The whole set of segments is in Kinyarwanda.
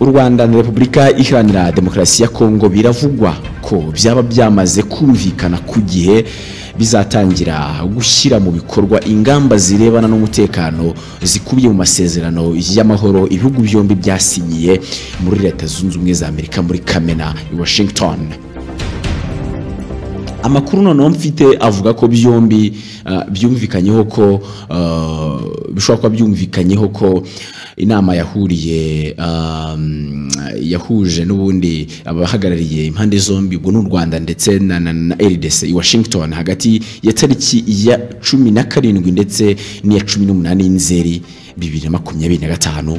u Rwanda na Repubulika Iharanira Demokarasi ya Kongo biravugwa ko byaba byamaze kumvikana ku gihe bizatangira gushyira mu bikorwa ingamba zirebana n'umutekano zikubiye mu masezerano y'amahoro ibihugu byombi byasinyiye muri Leta Zunze Ubumwe za Amerika muri Kamena i Washington. Amakuru noneho mfite avuga ko byombi byumvikanyeho ko bishobora kuba byumvikanyeho ko inama yahuje n'ubundi abahagarariye impande zombi ubwo n'u Rwanda ndetse na RDC i Washington hagati ya tariki ya 17 ndetse n'iya 18 Nzeri 2025.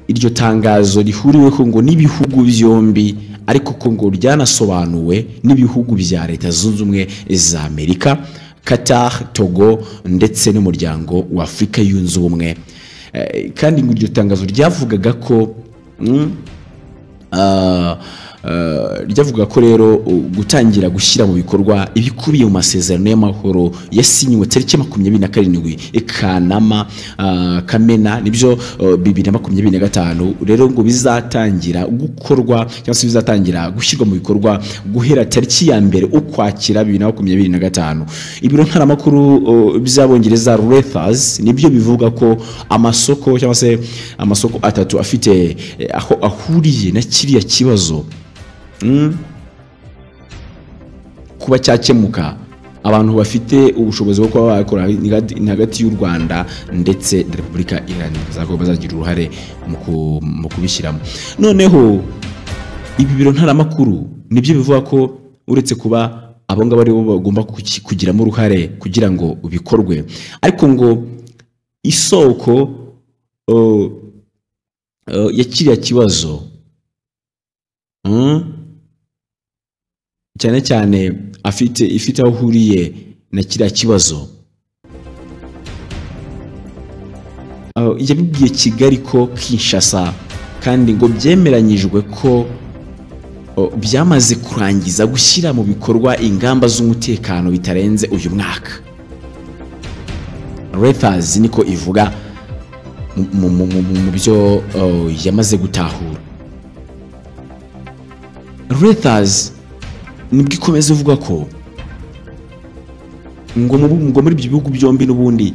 Iryo tangazo rihuriweho ngo n'ibihugu byombi ariko ko ngo ryanasobanuwe n'ibihugu bya Leta Zunze Ubumwe za Amerika, Qatar, Togo ndetse n'umuryango wa Afrika Yunze Ubumwe. Kandi ngo iryo tangazo ryavugaga ko ryavuga ko rero gutangira gushyira mu bikorwa ibikubiye mu masezerano y'amahoro yasinywe tariki 27 Kanama Kamena nibyo 2025 rero ngo bizatangira gukorwa cyangwa se bizatangira gushyirwa mu bikorwa guhera tariki ya mbere Ukwakira 2025. Ibiro ntaramakuru by'Abongereza Reuters nibyo bivuga ko amasoko cyangwa se amasoko atatu afite aho ahuriye na kiriya kibazo kuba cyakemuka abantu bafite ubushobozi bwo kuba bakora hagati y'u Rwanda ndetse na Repubulika Iharanira ko bazagira uruhare mu kubishyiramo. Noneho ibi biro ntaramakuru nibyo bivuga ko uretse kuba abo ngabo ari bo bagomba kugiramo uruhare kugira ngo bikorwe, ariko ngo isoko ya kiriya kibazo cyane cyane ifite aho huriye na kiriya kibazo yabibwiye Kigali ko Kinshasa kandi ngo byemeranyijwe ko byamaze kurangiza gushyira mu bikorwa ingamba z'umutekano bitarenze uyu mwaka. Reuters niko ivuga mu byo yamaze gutahura. Reuters nibwo ikomeza uvuga ko ngo muri ibyo bihugu byombi n'ubundi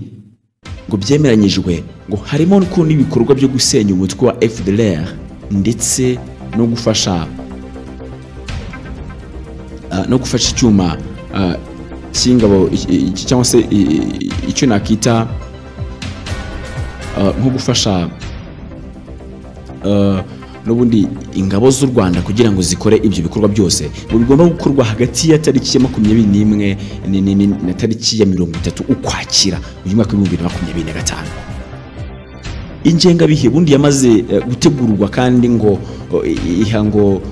ngo byemeranyijwe ngo harimo n'ibikorwa byo gusenya umutwe wa FDLR ndetse no gufasha icyuma cy'ingabo cyangwa se icyo nakita nko gufasha n'ubundi ingabo z'u Rwanda kugira ngo zikore ibyo bikorwa byose ngo bigomba gukorwa hagati ya tariki ya 21 na tariki ya 30 Ukwakira uyu mwaka wa 2025. Ingengabihe bundi yamaze gutegurwa kandi ngo ihango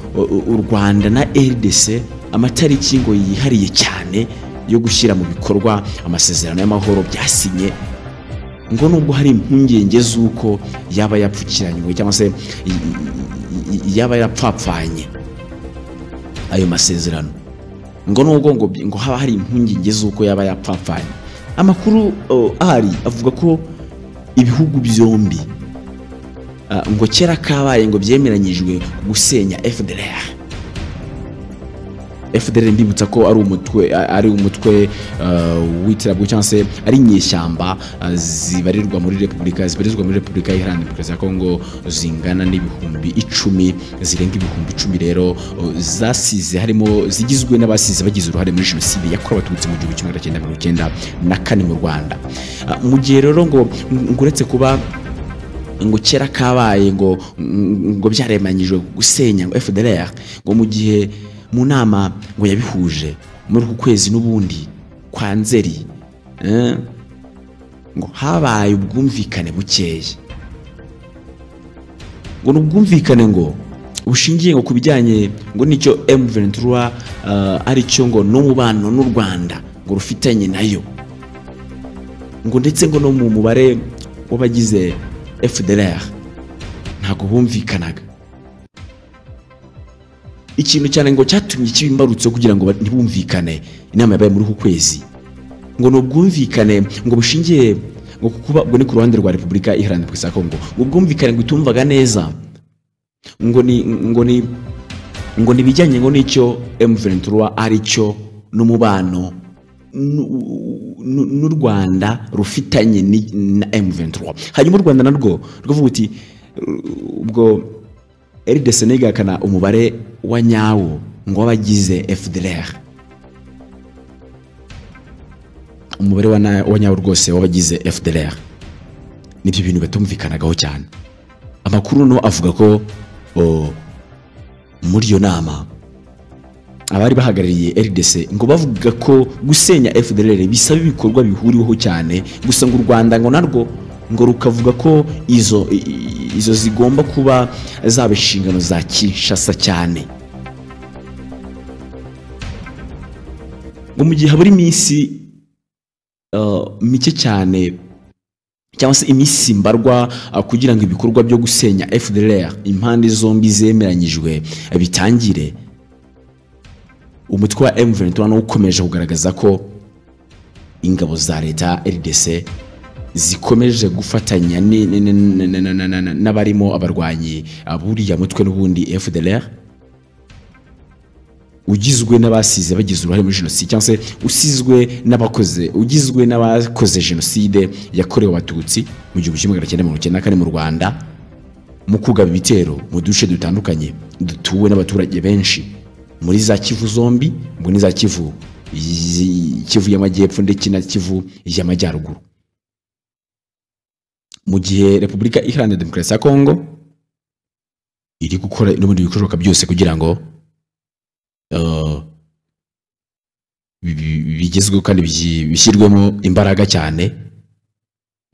u Rwanda na RDC amatariki ngo yihariye cyane yo gushyira mu bikorwa amasezerano y'amahoro byasinye, ngo nubwo hari impungenge z'uko yaba yapfukiranywe cyangwa se yaba yapfapfanye ayo masezerano, ngo nubwo ngo haba hari impungenge z'uko yaba yapfapfanye. Amakuru ahari avuga ko ibihugu byombi ngo kera kabaye ngo byemeranyijwe gusenya FDLR mbibutsa ko ari umutwe w'itirabwo cyangwa se ari inyeshyamba zibarizwa muri Repubulika Iharanira Demokarasi ya Kongo zingana n'ibihumbi 10 zirenga ibihumbi 10 rero zasize harimo zigizwe n'abasize bagize uruhare muri jenoside yakorewe abatutsi mu 1994 mu Rwanda. Mu gihe rero ngo uretse kuba ngo kera kabaye ngo byaremanyijwe gusenya FDLR ngo mu gihe mu nama ngo yabihuje muri uku kwezi n'ubundi kwa Nzeri ngo habaye ubwumvikane bukeya, ngo n'ubwumvikane ngo bushingiye ngo kubijyanye ngo nicyo M23 ari cyo ngo n'umubano n'u Rwanda ngo rufitanye nayo, ngo ndetse ngo no mu mubare w'abagize FDLR ntago bumvikanaga. Ikintu cyane ngo cyatumye kibimbarutse kugira ngo ntibumvikane inama yabaye muri uku kwezi ngo n'ubwumvikane ngo bushingiye ngo kuba ngo ni ku ruhande rwa Repubulika Iharanira Demokarasi ya Kongo ngo bwumvikane ngo itumvaga neza ngo ni bijyanye ngo nicyo M23 ari cyo n'umubano n'u Rwanda rufitanye na M23. Hanyuma u Rwanda narwo ruvuga uti ubwo RDC negakana umubare wa nyawo ngo abagize FDLR, umubare wa nyawo rwose wabagize FDLR. Nibyo bintu batumvikanagaho cyane. Amakuru no avuga ko muri yo nama abari bahagarariye RDC ngo bavuga ko gusenya FDLR bisaba ibikorwa bihuriweho cyane, gusa ngo u Rwanda ngo narwo ngo rukavuga ko izo zigomba kuba zaba inshingano za Kinshasa cyane. Ngo mu gihe haburi iminsi mike cyane cyangwa se iminsi mbarwa kugira ngo ibikorwa byo gusenya FDLR impande zombi zemeranyijwe bitangire, umutwe wa M23 no ukomeje kugaragaza ko ingabo za leta RDC zikomeje gufatanya n'abarimo abarwanyi aburiya mutwe n'ubundi FDLR ugizwe n'abasize bagize uruhare muri jenoside cyangwa se ugizwe n'abakoze jenoside yakorewe abatutsi mu 1994 mu Rwanda, mu kugaba ibitero mu duce dutandukanye dutuwe n'abaturage benshi muri za Kivu zombi, ngo ni za Kivu y'amajyepfo ndetse na Kivu y'amajyaruguru. Mu gihe Repubulika Iharanira Demokarasi ya Kongo iri gukora n'ubundi bikoreshoka byose kugira ngo bigezweho kandi bishyirwemo imbaraga cyane,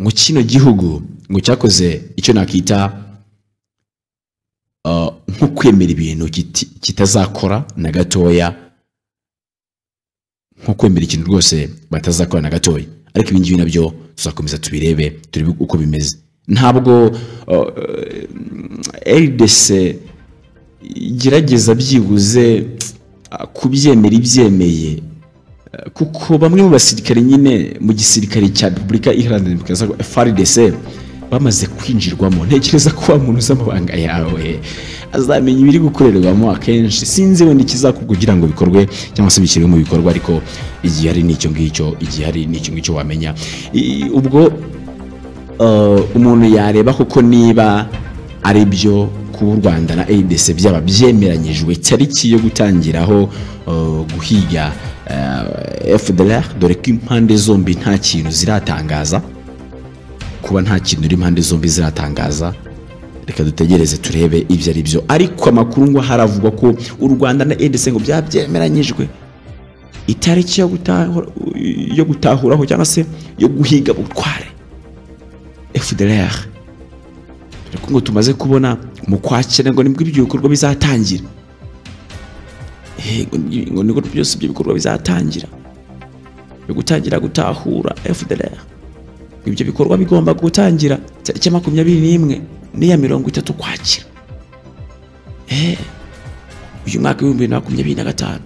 ngo kino gihugu ngo cyakoze icyo nakita nko kwemera ibintu kitazakora na gatoya, nko kwemera ikintu rwose batazakora na gatoya. Ariko ibi ngibi nabyo tuzakomeza tubirebe turebe uko bimeze. Ntabwo RDC gerageza byibuze kubyemera ibyemeye, kuko bamwe mu basirikare nyine mu gisirikare cya Repubulika Iharanira Demokarasi FARDC bamaze kwinjirwamo. Ntekereza ko umuntu z'amabanga yawe azamenya ibiri gukorerwamo akenshi. Sinzi wenda ikizakugira ngo bikorwe cyangwa se bishyirwe mu bikorwa, ariko igihe hari n'icyo ngicyo wamenya. Ubwo umuntu yareba koko niba ari byo kuba u Rwanda na RDC byaba byemeranyijwe tariki yo gutangiraho guhiga FDLR, dore ko impande zombi nta kintu ziratangaza. Kuba nta kintu iri impande zombi ziratangaza, reka dutegereze turebe ibyo ari byo. Ariko amakuru ngo haravugwa ko u Rwanda na RDC ngo byabyemeranyijwe itariki yo gutahuraho cyangwa se yo guhiga butware FDLR. Reko ngo tumaze kubona mu Kwakira ngo nibwo ibyo bikorwa bizatangira. Ngo niko byose ibyo bikorwa bizatangira yo gutangira gutahura FDLR. Ibyo bikorwa bigomba gutangira tariki 21 n'iya 30 Kwakira. Uyu mwaka wa 2025,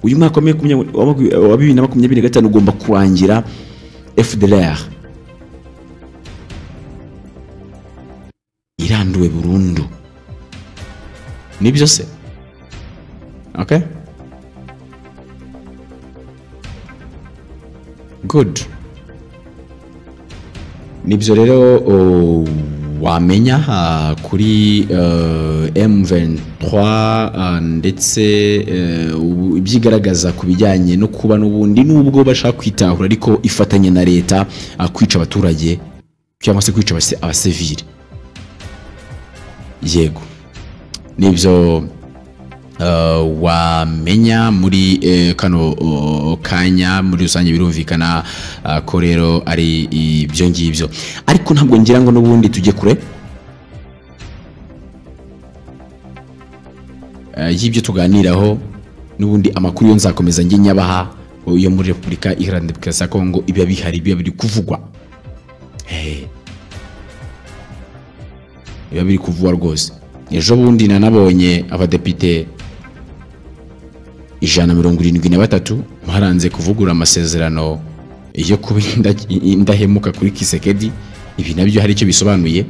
uyu mwaka wa 2025 ugomba kurangira FDLR iranduwe burundu. Nibyo se? Okay, good. Nibyo rero wamenya kuri M23 ndetse ibyigaragaza ku bijyanye no kuba n'ubundi nubwo bashaka kwitahura ariko ifatanye na leta kwica abaturage cyangwa se kwica abasivili. Yego, nibyo wamenya muri kano kanya. Muri rusange birumvikana ko rero ari ibyo ngibyo, ariko ntabwo ngira ngo n'ubundi tujye kure y'ibyo tuganiraho. N'ubundi amakuru yo nzakomeza njye nyabaha yo muri Repubulika Iharanira Demokarasi ya Kongo ibya bihari biba biri kuvugwa. Biba biri kuvugwa rwose. Ejo bundi nanabonye abadepite 173 baranze kuvugura amasezerano yo kuba indahemuka kuri Kisekedi. Ibi nabyo hari icyo bisobanuye.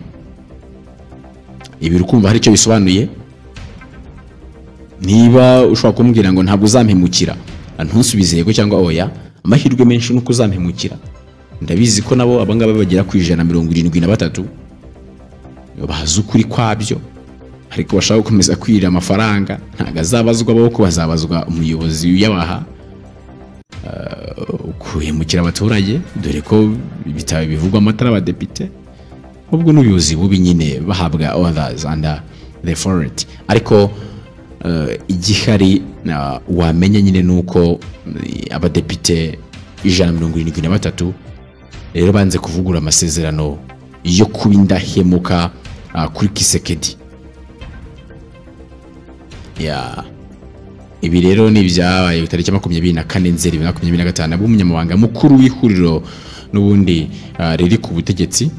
Ibi rukumva hari icyo bisobanuye. niba ushobora kumbwira ngo ntabwo uzampemukira ntusubize yego cyangwa oya, amahirwe menshi nuko uzampemukira. Ndabizi ko nabo abangaba bagera ku 173 bazi ukuri kwabyo, ariko bashaka gukomeza kwirira amafaranga. Ntago azabazwa abo ko bazabazwa umuyobozi yabaha kuhemukira abaturage, dore ko bitabe bivugwa amatara abadepite, ubwo n'ubuyobozi bubi nyine bahabwa others under the authority. Ariko igihari wamenya nyine nuko abadepite 173 rero banze kuvugura amasezerano yo kuba indahemuka kuri Kisekedi. Ibi rero ni byabaye tariki 24 Nzeri 2025 abo umunyamabanga mukuru w'ihuriro n'ubundi riri ku butegetsi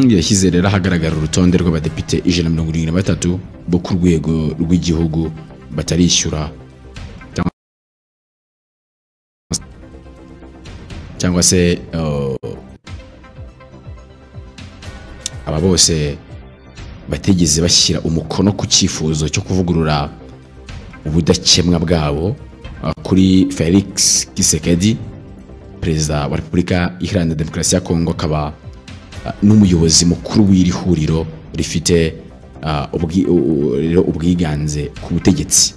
yashyize rero ahagaragara urutonde rw'abadepite 173 bo ku rwego rw'igihugu batarishyura cyangwa se aba bose bategeze bashyira umukono ku cyifuzo cyo kuvugurura ubudakemwa bwabo kuri Felix Tshisekedi, perezida wa Repubulika Iharanira Demokarasi ya Kongo, akaba n'umuyobozi mukuru w'iri huriro rifite ubwiganze ku butegetsi.